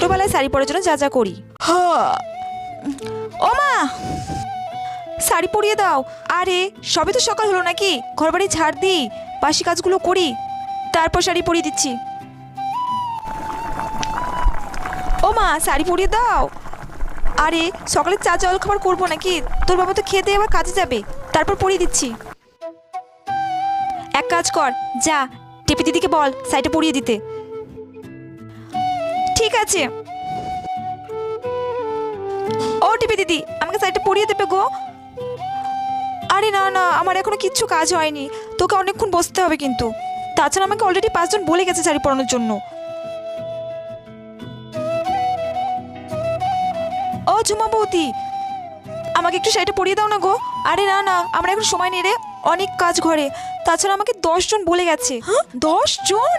ছোটবেলায় শাড়ি পরার জন্য যা যা করি। ও মা, শাড়ি পরিয়ে দাও। আরে সবে তো সকাল হলো নাকি, ঘরবাড়ি ঝাড় দিই, বাসি কাজগুলো করি, তারপর শাড়ি পরিয়ে দিচ্ছি। ও মা, শাড়ি পরিয়ে দাও। আরে সকালে চা জল খাবার করবো নাকি, তোর বাবা তো খেতে আবার কাজে যাবে, তারপর পরিয়ে দিচ্ছি। এক কাজ কর, যা টেপি দিদিকে বল শাড়িটা পরিয়ে দিতে। ঠিক আছে। ও টিপি দিদি, আমাকে শাড়িটা পরিয়ে দেবে গো। আরে না না, আমার এখনো কিচ্ছু কাজ হয়নি, তোকে অনেকক্ষণ বসতে হবে কিন্তু। তাছাড়া আমাকে অলরেডি 5 জন বলে গেছে শাড়ি পরানোর জন্য। ও ঝুমা বৌদি, আমাকে একটু শাড়িটা পরিয়ে দাও না গো। আরে না না, আমার এখন সময় নেই রে, অনেক কাজ ঘরে। তাছাড়া আমাকে 10 জন বলে গেছে। হ্যাঁ 10 জন?